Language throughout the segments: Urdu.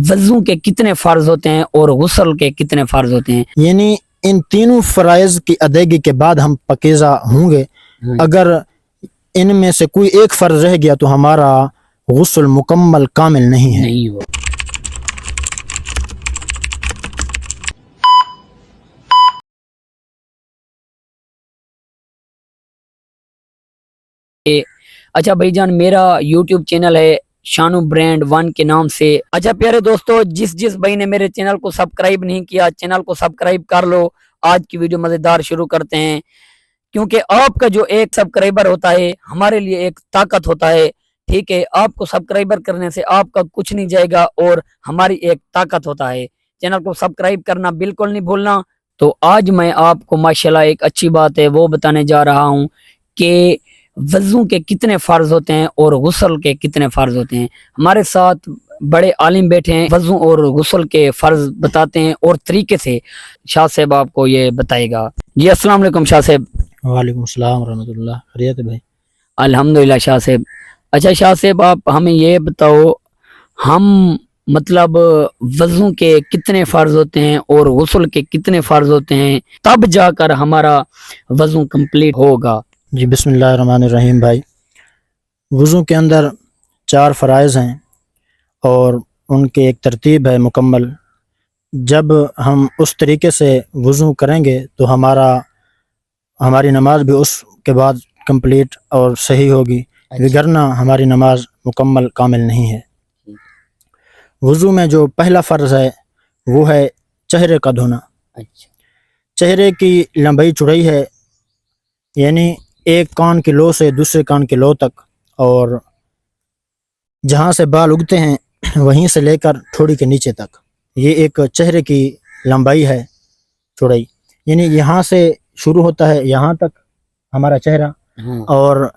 وضو کے کتنے فرض ہوتے ہیں اور غسل کے کتنے فرض ہوتے ہیں؟ یعنی ان تینوں فرائض کی ادائیگی کے بعد ہم پاکیزہ ہوں گے. اگر ان میں سے کوئی ایک فرض رہ گیا تو ہمارا غسل مکمل کامل نہیں ہے. نہیں ہو. اچھا بھائی جان، میرا یوٹیوب چینل ہے شانو برینڈ 1 کے نام سے. اچھا پیارے دوستو، جس بھائی نے میرے چینل کو سبسکرائب نہیں کیا، چینل کو سبسکرائب کر لو. آج کی ویڈیو مزیدار شروع کرتے ہیں، کیونکہ آپ کا جو ایک سبسکرائبر ہوتا ہے ہمارے لیے ایک طاقت ہوتا ہے. ٹھیک ہے، آپ کو سبسکرائبر کرنے سے آپ کا کچھ نہیں جائے گا اور ہماری ایک طاقت ہوتا ہے. چینل کو سبسکرائب کرنا بالکل نہیں بھولنا. تو آج میں آپ کو ماشاءاللہ ایک اچھی بات ہے وہ بتانے جا رہا ہوں کہ وضو کے کتنے فرض ہوتے ہیں اور غسل کے کتنے فرض ہوتے ہیں. ہمارے ساتھ بڑے عالم بیٹھے ہیں، وضو اور غسل کے فرض بتاتے ہیں اور طریقے سے. شاہ صاحب آپ کو یہ بتائے گا. جی السلام علیکم شاہ صاحب. وعلیکم السلام ورحمۃ اللہ. خیریت ہے بھائی؟ الحمدللہ شاہ صاحب. اچھا شاہ صاحب، آپ ہمیں یہ بتاؤ، ہم مطلب وضو کے کتنے فرض ہوتے ہیں اور غسل کے کتنے فرض ہوتے ہیں، تب جا کر ہمارا وضو کمپلیٹ ہوگا؟ جی بسم اللہ الرحمن الرحیم. بھائی، وضو کے اندر 4 فرائض ہیں اور ان کی ایک ترتیب ہے مکمل. جب ہم اس طریقے سے وضو کریں گے تو ہماری نماز بھی اس کے بعد کمپلیٹ اور صحیح ہوگی، وگرنہ ہماری نماز مکمل کامل نہیں ہے. وضو میں جو پہلا فرض ہے وہ ہے چہرے کا دھونا. چہرے کی لمبائی چوڑائی ہے، یعنی ایک کان کی لو سے دوسرے کان کی لو تک، اور جہاں سے بال اگتے ہیں وہیں سے لے کر تھوڑی کے نیچے تک. یہ ایک چہرے کی لمبائی ہے، چوڑائی. یعنی یہاں سے شروع ہوتا ہے یہاں تک ہمارا چہرہ، اور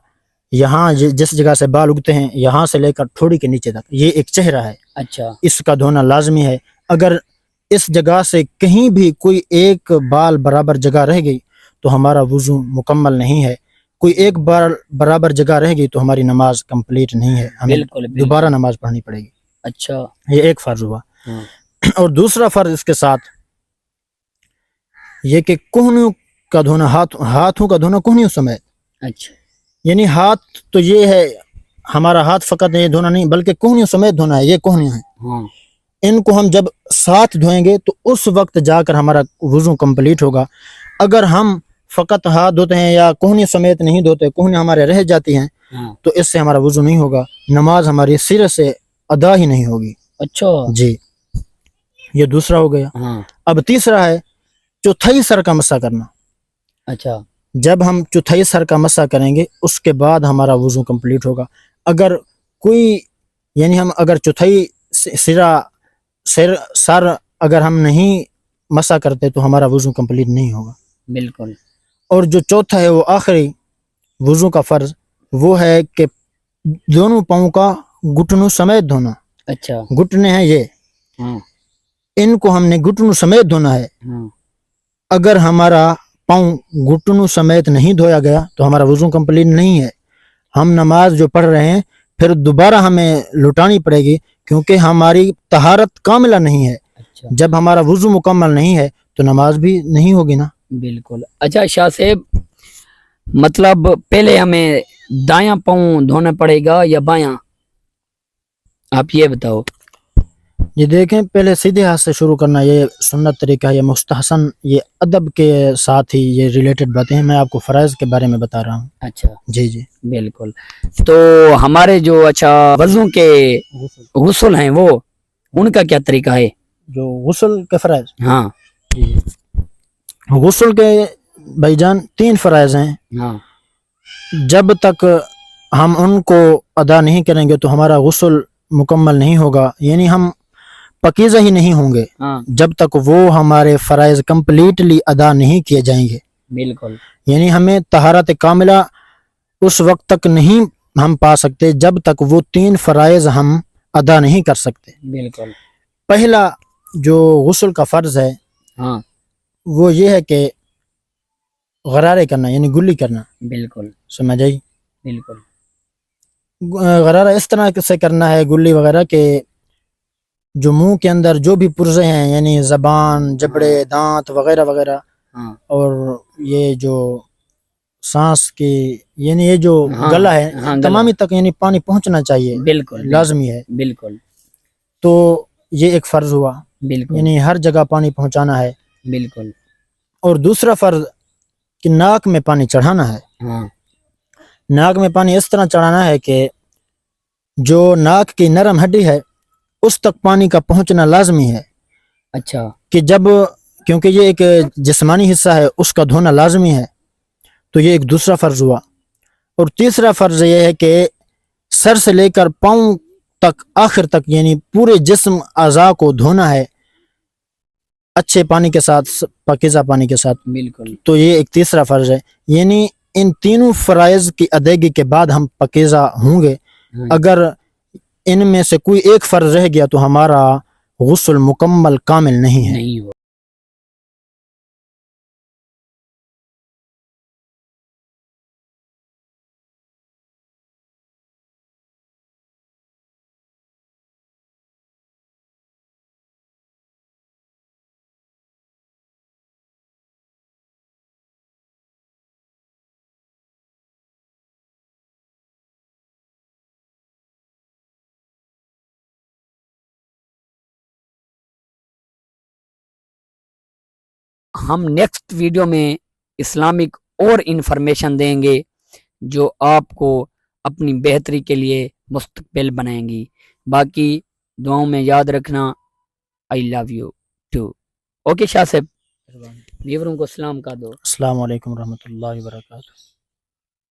یہاں جس جگہ سے بال اگتے ہیں یہاں سے لے کر تھوڑی کے نیچے تک یہ ایک چہرہ ہے. اچھا، اس کا دھونا لازمی ہے. اگر اس جگہ سے کہیں بھی کوئی ایک بال برابر جگہ رہ گئی تو ہمارا وضو مکمل نہیں ہے. کوئی ایک بال برابر جگہ رہ گئی تو ہماری نماز کمپلیٹ نہیں ہے، ہمیں دوبارہ نماز پڑھنی پڑے گی. اچھا، یہ ایک فرض ہوا. اور دوسرا فرض اس کے ساتھ یہ کہ کوہنیوں کا دھونا، ہاتھوں کا دھونا کوہنیوں سمیت. اچھا، یعنی ہاتھ تو یہ ہے، ہمارا ہاتھ فقط یہ دھونا نہیں بلکہ کوہنیوں سمیت دھونا ہے. یہ کوہنیاں ہیں، ان کو ہم جب ساتھ دھوئیں گے تو اس وقت جا کر ہمارا وضو کمپلیٹ ہوگا. اگر ہم فقط ہاتھ دھوتے ہیں یا کوہنی سمیت نہیں دھوتے، کوہنی ہمارے رہ جاتی ہیں، تو اس سے ہمارا وضو نہیں ہوگا، نماز ہماری سرے سے ادا ہی نہیں ہوگی. اچھا جی، یہ دوسرا ہو گیا. اب تیسرا ہے چوتھائی سر کا مسح کرنا. اچھا، جب ہم چوتھائی سر کا مسح کریں گے اس کے بعد ہمارا وضو کمپلیٹ ہوگا. اگر کوئی یعنی ہم اگر چوتھائی سر اگر ہم نہیں مسح کرتے تو ہمارا وضو کمپلیٹ نہیں ہوگا. بالکل. اور جو چوتھا ہے وہ آخری وضو کا فرض، وہ ہے کہ دونوں پاؤں کا گھٹنوں سمیت دھونا. اچھا، گھٹنے ہیں یہ، ان کو ہم نے گھٹنوں سمیت دھونا ہے. اگر ہمارا پاؤں گھٹنوں سمیت نہیں دھویا گیا تو ہمارا وضو کمپلیٹ نہیں ہے. ہم نماز جو پڑھ رہے ہیں پھر دوبارہ ہمیں لوٹانی پڑے گی، کیونکہ ہماری طہارت کاملہ نہیں ہے. جب ہمارا وضو مکمل نہیں ہے تو نماز بھی نہیں ہوگی نا. بالکل. اچھا شاہ صاحب، مطلب پہلے ہمیں دایاں پاؤں دھونا پڑے گا یا بایاں، آپ یہ بتاؤ. یہ دیکھیں، پہلے سیدھے ہاتھ سے شروع کرنا یہ سنت طریقہ ہے، یہ مستحسن، یہ ادب کے ساتھ ہی یہ ریلیٹڈ باتیں ہیں. میں آپ کو فرائض کے بارے میں بتا رہا ہوں. اچھا جی جی بالکل. تو ہمارے جو وضو کے غسل ہیں وہ ان کا کیا طریقہ ہے؟ جو غسل کے فرائض، ہاں غسل کے بھائی جان 3 فرائض ہیں. جب تک ہم ان کو ادا نہیں کریں گے تو ہمارا غسل مکمل نہیں ہوگا، یعنی ہم پاکیزہ ہی نہیں ہوں گے جب تک وہ ہمارے فرائض کمپلیٹلی ادا نہیں کیے جائیں گے. بالکل. یعنی ہمیں طہارت کاملہ اس وقت تک نہیں ہم پا سکتے جب تک وہ 3 فرائض ہم ادا نہیں کر سکتے. بالکل. پہلا جو غسل کا فرض ہے وہ یہ ہے کہ غرارے کرنا، یعنی گلی کرنا. بالکل سمجھ آئی؟ بالکل. غرارہ اس طرح سے کرنا ہے گلی وغیرہ کہ جو منہ کے اندر جو بھی پرزے ہیں یعنی زبان جبڑے دانت وغیرہ وغیرہ ہاں اور یہ جو سانس کی یعنی یہ جو ہاں، گلا ہے ہاں، گلا۔ تمامی تک یعنی پانی پہنچنا چاہیے بالکل لازمی ہے بالکل تو یہ ایک فرض ہوا بالکل یعنی ہر جگہ پانی پہنچانا ہے بالکل اور دوسرا فرض کہ ناک میں پانی چڑھانا ہے ہاں ناک میں پانی اس طرح چڑھانا ہے کہ جو ناک کی نرم ہڈی ہے اس تک پانی کا پہنچنا لازمی ہے اچھا کہ جب کیونکہ یہ ایک جسمانی حصہ ہے اس کا دھونا لازمی ہے تو یہ ایک دوسرا فرض ہوا اور تیسرا فرض یہ ہے کہ سر سے لے کر پاؤں تک آخر تک یعنی پورے جسم اعضاء کو دھونا ہے اچھے پانی کے ساتھ پاکیزہ پانی کے ساتھ بالکل تو یہ ایک تیسرا فرض ہے یعنی ان تینوں فرائض کی ادائیگی کے بعد ہم پاکیزہ ہوں گے ہاں، اگر ان میں سے کوئی ایک فرض رہ گیا تو ہمارا غسل مکمل کامل نہیں ہے نہیں ہوا ہم نیکسٹ ویڈیو میں اسلامک اور انفارمیشن دیں گے جو آپ کو اپنی بہتری کے لیے مستقبل بنائیں گی باقی دعاؤں میں یاد رکھنا I love you too okay Shah صاحب ویوروں کو سلام کر دو السلام علیکم ورحمۃ اللہ وبرکاتہ